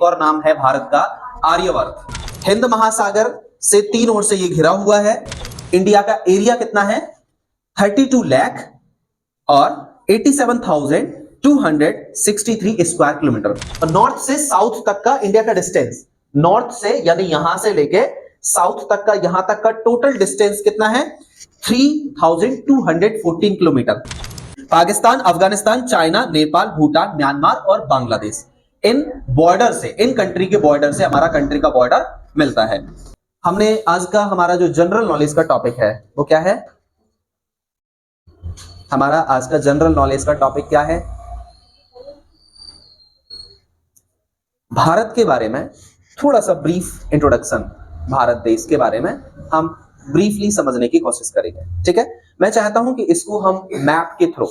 और नाम है भारत का आर्यवर्त। हिंद महासागर से तीन ओर से ये घिरा हुआ है। इंडिया का एरिया कितना है? 32 लाख और 87,263 स्क्वायर किलोमीटर। और नॉर्थ से साउथ तक का इंडिया का डिस्टेंस, नॉर्थ से यानी यहां से लेके साउथ तक का, यहां तक का टोटल डिस्टेंस कितना है? 3,214 kilometre. Pakistan, Afghanistan, China, Nepal, Bhutan, Myanmar और बांग्लादेश, इन बॉर्डर से, इन कंट्री के बॉर्डर से हमारा कंट्री का बॉर्डर मिलता है। हमने आज का हमारा जो जनरल नॉलेज का टॉपिक है वो क्या है? हमारा आज का जनरल नॉलेज का टॉपिक क्या है? भारत के बारे में थोड़ा सा ब्रीफ इंट्रोडक्शन, भारत देश के बारे में हम ब्रीफली समझने की कोशिश करेंगे। ठीक है, मैं चाहता हूं कि इसको हम मैप के थ्रू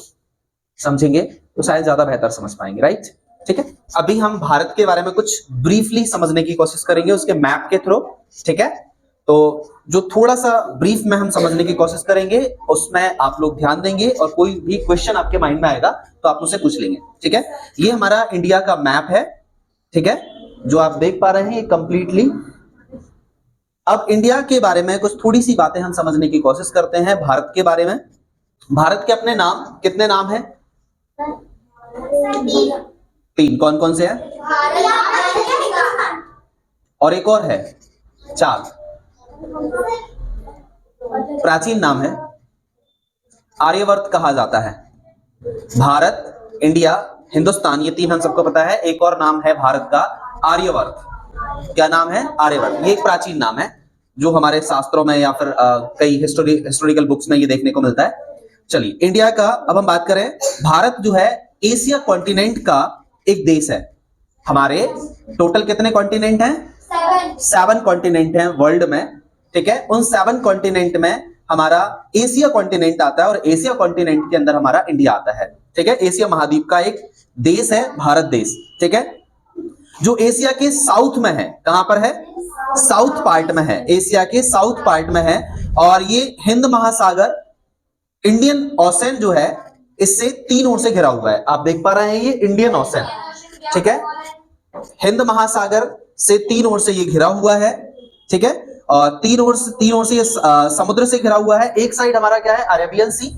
समझेंगे तो शायद ज्यादा बेहतर समझ पाएंगे। राइट, ठीक है। अभी हम भारत के बारे में कुछ ब्रीफली समझने की कोशिश करेंगे उसके मैप के थ्रू। ठीक है, तो जो थोड़ा सा ब्रीफ में हम समझने की कोशिश करेंगे उसमें आप लोग ध्यान देंगे और कोई भी क्वेश्चन आपके माइंड में आएगा तो आप मुझसे पूछ लेंगे। ठीक है, ये हमारा इंडिया का मैप है। ठीक है, जो आप देख पा रहे हैं कंप्लीटली। अब इंडिया के बारे में कुछ थोड़ी सी बातें हम समझने की कोशिश करते हैं भारत के बारे में। भारत के अपने नाम कितने नाम हैं? 3। कौन कौन से हैं? और एक और है 4। प्राचीन नाम है, आर्यवर्त कहा जाता है। भारत, इंडिया, हिंदुस्तान, ये 3 हम सबको पता है। एक और नाम है भारत का आर्यवर्त। क्या नाम है? आर्यवर्त। ये एक प्राचीन नाम है जो हमारे शास्त्रों में या फिर कई हिस्टोरिकल बुक्स में ये देखने को मिलता है। चलिए, इंडिया का अब हम बात करें। भारत जो है एशिया कॉन्टिनेंट का एक देश है। हमारे टोटल कितने कॉन्टिनेंट हैं? 7 कॉन्टिनेंट हैं वर्ल्ड में। ठीक है, उन 7 कॉन्टिनेंट में हमारा एशिया कॉन्टिनेंट आता है और एशिया कॉन्टिनेंट के अंदर हमारा इंडिया आता है। ठीक है, एशिया महाद्वीप का एक देश है भारत देश। ठीक है, जो एशिया के साउथ में है। कहां पर है? साउथ पार्ट में है, एशिया के साउथ पार्ट में है। और ये हिंद महासागर, इंडियन ओशन जो है, इससे 3 ओर से घिरा हुआ है। आप देख पा रहे हैं ये इंडियन ओशन। ठीक है, हिंद महासागर से 3 ओर से ये घिरा हुआ है। ठीक है, और 3 ओर से ये समुद्र से घिरा हुआ है। एक साइड हमारा क्या है? अरेबियन सी।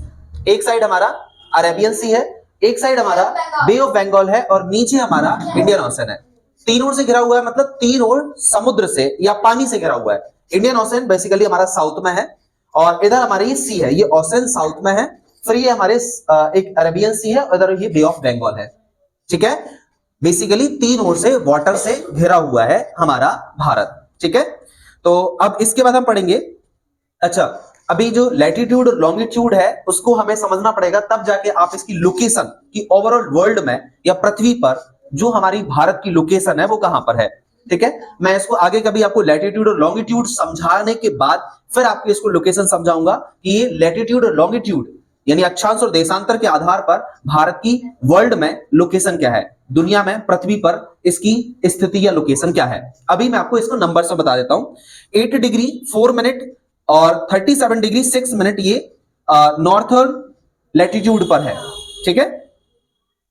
एक साइड हमारा अरेबियन सी है, एक साइड हमारा बे ऑफ बंगाल है और नीचे हमारा इंडियन ओशन है। 3 ओर से घिरा हुआ है, मतलब 3 ओर समुद्र से या पानी से घिरा हुआ है। इंडियन ओशन बेसिकली हमारा साउथ में है और इधर हमारी ये सी है, ये ओशन साउथ में है। फिर ये हमारे एक अरेबियन सी है, इधर ये बे ऑफ बंगाल है। ठीक है, बेसिकली 3 ओर से वाटर से घिरा हुआ है हमारा भारत। ठीक है, तो अब इसके बाद हम पढ़ेंगे। अच्छा, अभी जो लैटिट्यूड और लॉन्गिट्यूड है उसको हमें समझना पड़ेगा, तब जाके आप इसकी लोकेशन की ओवरऑल वर्ल्ड में या पृथ्वी पर जो हमारी भारत की लोकेशन है वो कहां पर है। ठीक है, मैं इसको आगे कभी आपको लैटिट्यूड और लॉन्गिट्यूड समझाने के बाद फिर आपको इसको लोकेशन समझाऊंगा कि ये लैटिट्यूड और लॉन्गिट्यूड यानी अक्षांश और देशांतर के आधार पर भारत की वर्ल्ड में लोकेशन क्या है, दुनिया में, पृथ्वी पर इसकी स्थिति या लोकेशन क्या है। अभी मैं आपको इसको नंबर से बता देता हूं। 8 डिग्री 4 मिनट और 37 डिग्री 6 मिनट ये नॉर्थर्न लैटिट्यूड पर है। ठीक है,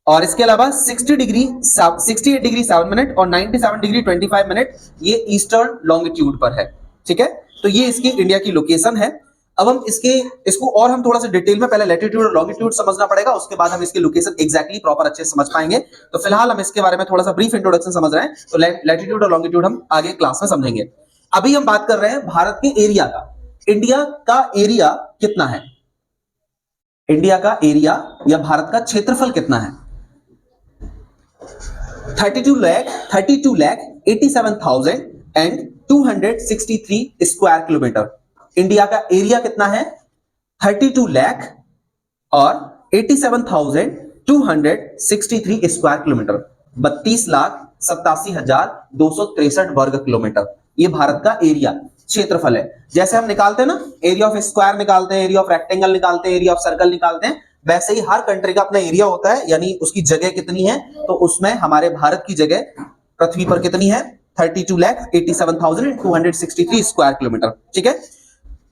और इसके अलावा 68 डिग्री 7 मिनट और 97 डिग्री 25 मिनट ये ईस्टर्न लॉन्गिट्यूड पर है। ठीक है, तो ये इसकी इंडिया की लोकेशन है। अब हम इसको और हम थोड़ा सा डिटेल में, पहले लैटिट्यूड और लॉन्गिट्यूड समझना पड़ेगा, उसके बाद हम इसकी लोकेशन एग्जैक्टली प्रॉपर अच्छे से समझ पाएंगे। तो फिलहाल हम इसके बारे में थोड़ा सा ब्रीफ इंट्रोडक्शन समझ रहे हैं, तो लैटिट्यूड और लॉन्गिट्यूड हम आगे क्लास में समझेंगे। अभी हम बात कर रहे हैं भारत के एरिया का। इंडिया का एरिया कितना है? इंडिया का एरिया या भारत का क्षेत्रफल कितना है? 32,87,263 स्क्वायर किलोमीटर। इंडिया का एरिया कितना है? 32 लाख और 87,263 स्क्वायर किलोमीटर, 32,87,263 वर्ग किलोमीटर। ये भारत का एरिया, क्षेत्रफल है। जैसे हम निकालते हैं ना, एरिया ऑफ स्क्वायर निकालते हैं, एरिया ऑफ रेक्टेंगल निकालते हैं, एरिया ऑफ सर्कल निकालते हैं, वैसे ही हर कंट्री का अपना एरिया होता है, यानी उसकी जगह कितनी है। तो उसमें हमारे भारत की जगह पृथ्वी पर कितनी है? 32,87,263 स्क्वायर किलोमीटर। ठीक है,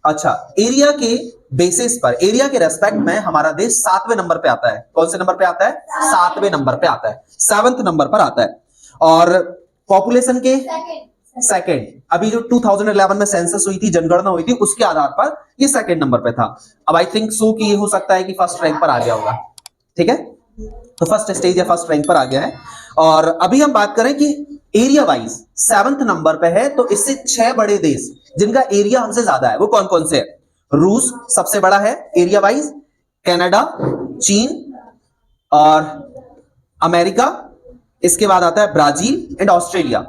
अच्छा, एरिया के बेसिस पर, एरिया के रेस्पेक्ट में हमारा देश 7वें नंबर पे आता है। कौन से नंबर पे आता है? 7वें नंबर पे आता है, 7th नंबर पर आता है। और पॉपुलेशन के सेकंड, अभी जो 2011 में सेंसस हुई थी, जनगणना हुई थी, उसके आधार पर ये सेकंड नंबर पे था। अब आई थिंक सो कि ये हो सकता है कि फर्स्ट रैंक पर आ गया होगा। ठीक है, तो फर्स्ट स्टेज या फर्स्ट रैंक पर आ गया है। और अभी हम बात करें कि एरिया वाइज 7th नंबर पे है, तो इससे 6 बड़े देश जिनका एरिया हमसे ज्यादा है वो कौन कौन से है? रूस सबसे बड़ा है एरिया वाइज, कनाडा, चीन और अमेरिका, इसके बाद आता है ब्राजील एंड ऑस्ट्रेलिया।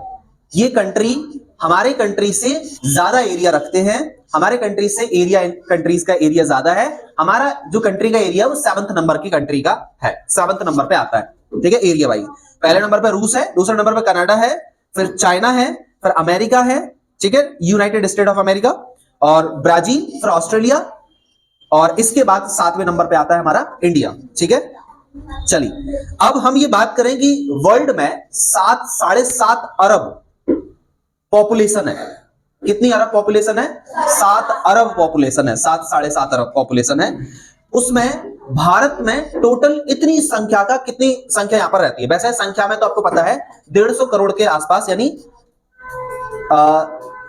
ये कंट्री हमारे कंट्री से ज्यादा एरिया रखते हैं, हमारे कंट्री से एरिया, कंट्रीज का एरिया ज्यादा है। हमारा जो कंट्री का एरिया वो 7th नंबर की कंट्री का है, 7th नंबर पे आता है। ठीक है, एरिया वाइज पहले नंबर पे रूस है, दूसरे नंबर पे कनाडा है, फिर चाइना है, फिर अमेरिका है, ठीक है, यूनाइटेड स्टेट ऑफ अमेरिका, और ब्राजील, फिर ऑस्ट्रेलिया, और इसके बाद 7वें नंबर पे आता है हमारा इंडिया। ठीक है, चलिए अब हम ये बात करें कि वर्ल्ड में 7.5 अरब पॉपुलेशन है। कितनी अरब पॉपुलेशन है? 7 अरब पॉपुलेशन है, 7.5 अरब पॉपुलेशन है। उसमें भारत में टोटल इतनी संख्या का, कितनी संख्या यहां पर रहती है? वैसे संख्या में तो आपको पता है 150 करोड़ के आसपास, यानी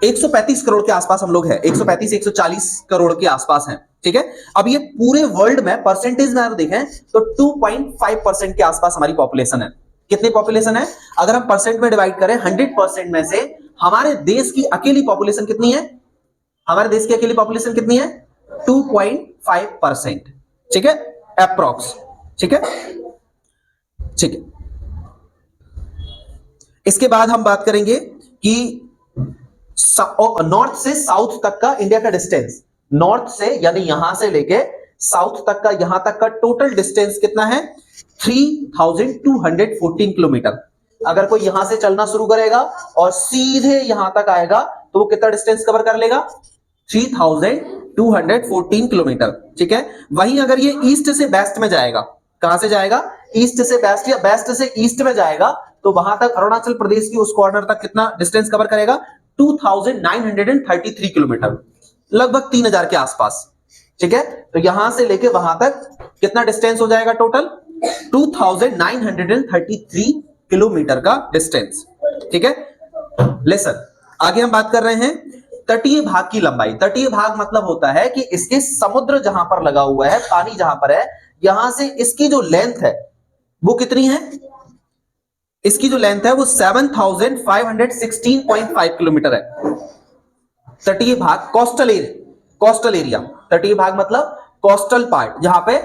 135 करोड़ के आसपास हम लोग हैं, 135-140 करोड़ के आसपास हैं। ठीक है, अब ये पूरे वर्ल्ड में परसेंटेज में अगर देखें तो 2.5% के आसपास हमारी पॉपुलेशन है। कितनी पॉपुलेशन है? अगर हम परसेंट में डिवाइड करें 100% में से हमारे देश की अकेली पॉपुलेशन कितनी है? हमारे देश की अकेली पॉपुलेशन कितनी है? 2.5%। ठीक है, अप्रॉक्स। ठीक है, ठीक है। इसके बाद हम बात करेंगे कि नॉर्थ से साउथ तक का इंडिया का डिस्टेंस, नॉर्थ से यानी यहां से लेके साउथ तक का, यहां तक का टोटल डिस्टेंस कितना है? 3214 किलोमीटर। अगर कोई यहां से चलना शुरू करेगा और सीधे यहां तक आएगा तो वो कितना डिस्टेंस कवर कर लेगा? 3214 किलोमीटर। ठीक है, वहीं अगर ये ईस्ट से वेस्ट में जाएगा, कहां से जाएगा? ईस्ट से वेस्ट या वेस्ट से ईस्ट में जाएगा, तो वहां तक अरुणाचल प्रदेश की उस कॉर्नर तक कितना डिस्टेंस कवर करेगा? 2933 किलोमीटर, लगभग 3000 के आसपास। ठीक है, तो यहां से लेके वहां तक कितना डिस्टेंस हो जाएगा? टोटल 2933 किलोमीटर का डिस्टेंस। ठीक है, लेसन आगे हम बात कर रहे हैं तटीय भाग की लंबाई। तटीय भाग मतलब होता है कि इसके समुद्र जहां पर लगा हुआ है, पानी जहां पर है, यहां से इसकी जो लेंथ है वो कितनी है? इसकी जो लेंथ है वो 7516.5 किलोमीटर है। तटीय भाग, कोस्टल एरिया। तटीय भाग मतलब कोस्टल पार्ट, जहां पे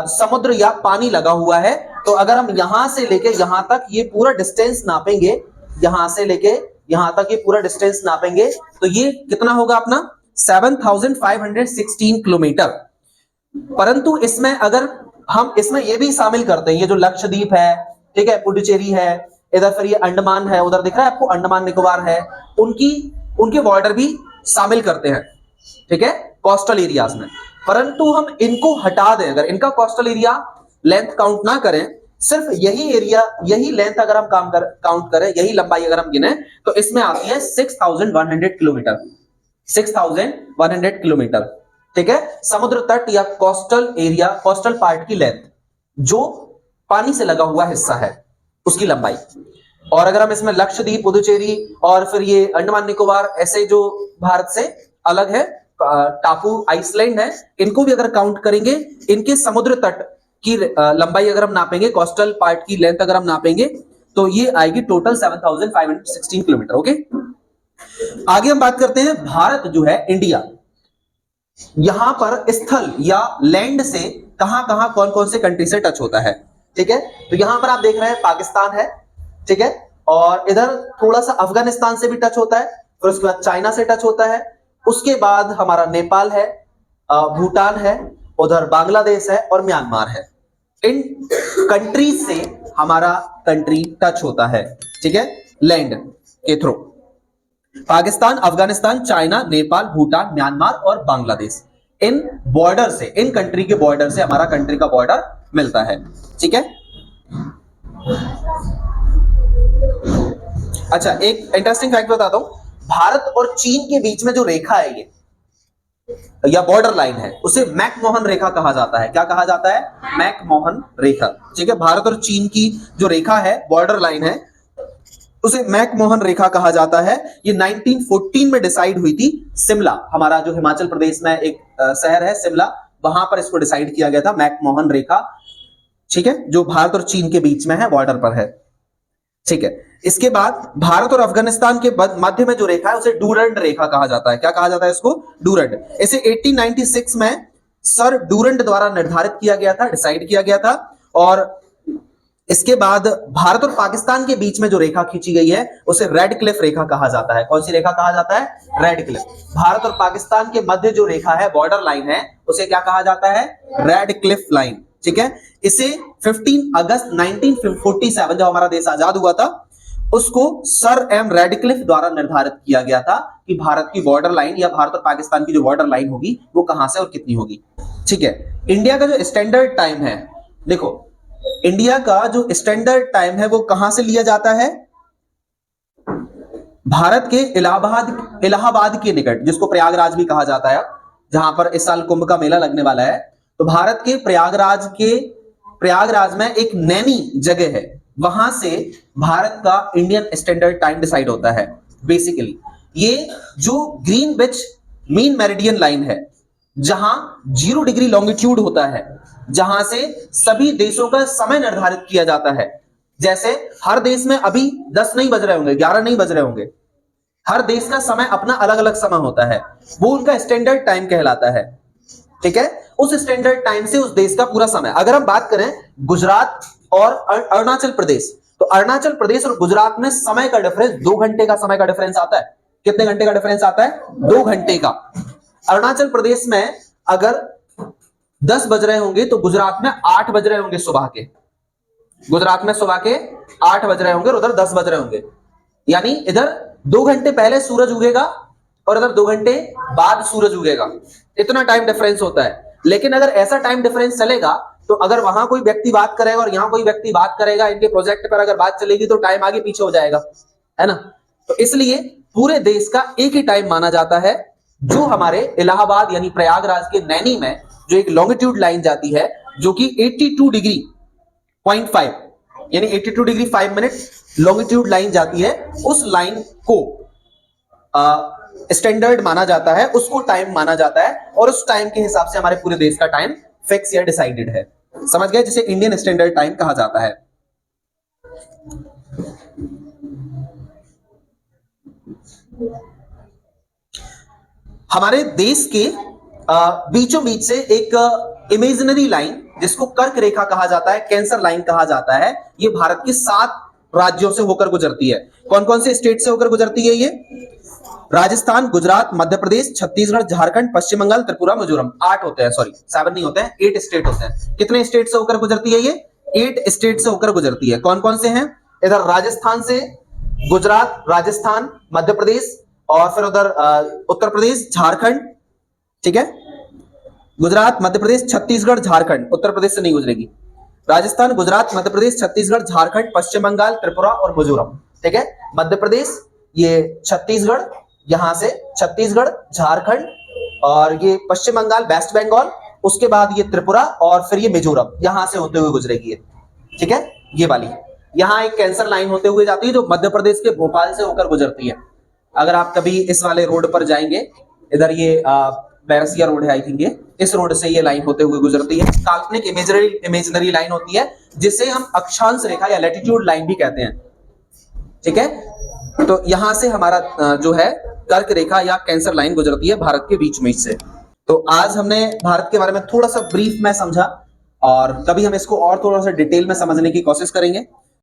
समुद्र या पानी लगा हुआ है। तो अगर हम यहां से लेके यहां तक ये पूरा डिस्टेंस नापेंगे, यहां से लेके यहां तक ये पूरा डिस्टेंस नापेंगे, तो ये कितना होगा अपना? 7516 किलोमीटर। परंतु इसमें अगर हम इसमें ये भी शामिल करते हैं, ये जो लक्षद्वीप है, ठीक है, पुडुचेरी है, इधर फिर ये अंडमान है, उधर दिख रहा है आपको अंडमान निकोबार है, उनके बॉर्डर भी शामिल करते हैं। ठीक है, कोस्टल एरियाज में। परंतु हम इनको हटा दें, अगर इनका कोस्टल एरिया लेंथ काउंट ना करें, सिर्फ यही एरिया, यही लेंथ अगर हम काउंट करें, यही लंबाई अगर हम गिने, तो इसमें आती है 6100 किलोमीटर। 6100 किलोमीटर। ठीक है, समुद्र तट या कोस्टल एरिया, कोस्टल पार्ट की लेंथ, जो पानी से लगा हुआ हिस्सा है, उसकी लंबाई। और अगर हम इसमें लक्षद्वीप, पुदुचेरी और फिर ये अंडमान निकोबार, ऐसे जो भारत से अलग है टापू, आइसलैंड है, इनको भी अगर काउंट करेंगे, इनके समुद्र तट की लंबाई अगर हम नापेंगे, कोस्टल पार्ट की लेंथ अगर हम नापेंगे, तो ये आएगी टोटल 7516 किलोमीटर। ओके, आगे हम बात करते हैं भारत जो है, इंडिया, यहां पर स्थल या लैंड से कहां कहां कौन कौन से कंट्री से टच होता है। ठीक है, तो यहां पर आप देख रहे हैं पाकिस्तान है, ठीक है, और इधर थोड़ा सा अफगानिस्तान से भी टच होता है, फिर उसके बाद चाइना से टच होता है, उसके बाद हमारा नेपाल है, भूटान है, उधर बांग्लादेश है और म्यांमार है। इन कंट्रीज से हमारा कंट्री टच होता है। ठीक है, लैंड के through Pakistan, Afghanistan, China, Nepal, Bhutan, Myanmar और बांग्लादेश, इन बॉर्डर से, इन कंट्री के बॉर्डर से हमारा कंट्री का बॉर्डर मिलता है। ठीक है, अच्छा एक इंटरेस्टिंग फैक्ट बताता हूं, भारत और चीन के बीच में जो रेखा है ये, या बॉर्डर लाइन है, उसे मैकमोहन रेखा कहा जाता है। क्या कहा जाता है? मैकमोहन रेखा। ठीक है, भारत और चीन की जो रेखा है, बॉर्डर लाइन है, उसे मैकमोहन रेखा कहा जाता है। ये 1914 में डिसाइड हुई थी। शिमला, हमारा जो हिमाचल प्रदेश में एक शहर है शिमला, वहां पर इसको डिसाइड किया गया था, मैकमोहन रेखा, ठीक है, जो भारत और चीन के बीच में है, बॉर्डर पर है, ठीक है। इसके बाद भारत और अफगानिस्तान के मध्य में जो रेखा है उसे डूरंड रेखा कहा जाता है। क्या कहा जाता है इसको? डूरंड। इसे 1896 में सर डूरंड द्वारा निर्धारित किया गया था, डिसाइड किया गया था। और इसके बाद भारत और पाकिस्तान के बीच में जो रेखा खींची गई है उसे रेड क्लिफ रेखा कहा जाता है। कौन सी रेखा कहा जाता है? Red Cliff. भारत और पाकिस्तान के मध्य जो रेखा है, बॉर्डर लाइन है, उसे क्या कहा जाता है? रेड क्लिफ लाइन, ठीक है। इसे 15 अगस्त 1947 जब हमारा देश आजाद हुआ था, उसको सर एम रेडक्लिफ द्वारा निर्धारित किया गया था कि भारत की बॉर्डर लाइन या भारत और पाकिस्तान की जो बॉर्डर लाइन होगी वो कहां से और कितनी होगी, ठीक है। इंडिया का जो स्टैंडर्ड टाइम है, देखो इंडिया का जो स्टैंडर्ड टाइम है वो कहां से लिया जाता है? भारत के इलाहाबाद के निकट, जिसको प्रयागराज भी कहा जाता है, जहां पर इस साल कुंभ का मेला लगने वाला है। तो भारत के प्रयागराज में एक नैनी जगह है, वहां से भारत का इंडियन स्टैंडर्ड टाइम डिसाइड होता है। बेसिकली ये जो ग्रीनविच मीन मेरिडियन लाइन है, जहां 0 डिग्री लॉन्गिट्यूड होता है, जहां से सभी देशों का समय निर्धारित किया जाता है। जैसे हर देश में अभी 10 नहीं बज रहे होंगे, 11 नहीं बज रहे होंगे, हर देश का समय अपना अलग अलग समय होता है, वो उनका स्टैंडर्ड टाइम कहलाता है, ठीक है। उस स्टैंडर्ड टाइम से उस देश का पूरा समय, अगर हम बात करें गुजरात और अरुणाचल प्रदेश, तो अरुणाचल प्रदेश और गुजरात में समय का डिफरेंस 2 घंटे का समय का डिफरेंस आता है। कितने घंटे का डिफरेंस आता है? 2 घंटे का। अरुणाचल प्रदेश में अगर 10 बज रहे होंगे तो गुजरात में 8 बज रहे होंगे सुबह के, गुजरात में सुबह के 8 बज रहे होंगे और उधर 10 बज रहे होंगे। यानी इधर 2 घंटे पहले सूरज उगेगा और इधर 2 घंटे बाद सूरज उगेगा, इतना टाइम डिफरेंस होता है। लेकिन अगर ऐसा टाइम डिफरेंस चलेगा तो अगर वहां कोई व्यक्ति बात करेगा और यहां कोई व्यक्ति बात करेगा, इनके प्रोजेक्ट पर अगर बात चलेगी तो टाइम आगे पीछे हो जाएगा, है ना। तो इसलिए पूरे देश का एक ही टाइम माना जाता है। जो हमारे इलाहाबाद यानी प्रयागराज के नैनी में जो एक लॉन्गिट्यूड लाइन जाती है, जो कि 82 डिग्री 0.5 यानी 82 डिग्री 5 मिनट लॉन्गिट्यूड लाइन जाती है, उस लाइन को स्टैंडर्ड माना जाता है, उसको टाइम माना जाता है, और उस टाइम के हिसाब से हमारे पूरे देश का टाइम फिक्स या डिसाइडेड है। समझ गए? जिसे इंडियन स्टैंडर्ड टाइम कहा जाता है। हमारे देश के बीचों बीच से एक इमेजिनरी लाइन, जिसको कर्क रेखा कहा जाता है, कैंसर लाइन कहा जाता है, ये भारत के 7 राज्यों से होकर गुजरती है। कौन कौन से स्टेट से होकर गुजरती है ये? राजस्थान, गुजरात, मध्य प्रदेश, छत्तीसगढ़, झारखंड, पश्चिम बंगाल, त्रिपुरा, मिजोरम। 8 होते हैं, सॉरी 7 नहीं होते हैं, 8 स्टेट होते हैं। कितने स्टेट से होकर गुजरती है ये? 8 स्टेट से होकर गुजरती है। कौन कौन से हैं? इधर राजस्थान से गुजरात, राजस्थान, मध्य प्रदेश, और फिर उधर उत्तर प्रदेश, झारखंड, ठीक है। गुजरात, मध्य प्रदेश, छत्तीसगढ़, झारखंड, उत्तर प्रदेश से नहीं गुजरेगी। राजस्थान, गुजरात, मध्य प्रदेश, छत्तीसगढ़, झारखंड, पश्चिम बंगाल, त्रिपुरा और मिजोरम, ठीक है। मध्य प्रदेश, ये छत्तीसगढ़, यहां से छत्तीसगढ़, झारखंड, और ये पश्चिम बंगाल, वेस्ट बंगाल, उसके बाद ये त्रिपुरा, और फिर ये मिजोरम, यहां से होते हुए गुजरेगी, ठीक है। ये वाली यहां एक कैंसर लाइन होते हुए जाती है, जो मध्य प्रदेश के भोपाल से होकर गुजरती है। अगर आप कभी इस वाले रोड पर जाएंगे, इधर ये बैरसिया रोड है, आई थिंक ये, इस रोड से ये लाइन होते हुए गुजरती है। काल्पनिक इमेजिनरी लाइन होती है, जिसे हम अक्षांश रेखा या लैटिट्यूड लाइन भी कहते हैं, ठीक है। तो यहां से हमारा जो है कर्क रेखा या कैंसर लाइन गुजरती है भारत के बीच में से। तो आज हमने भारत के बारे में थोड़ा सा ब्रीफ में समझा, और कभी हम इसको और थोड़ा सा डिटेल में समझने की कोशिश करेंगे।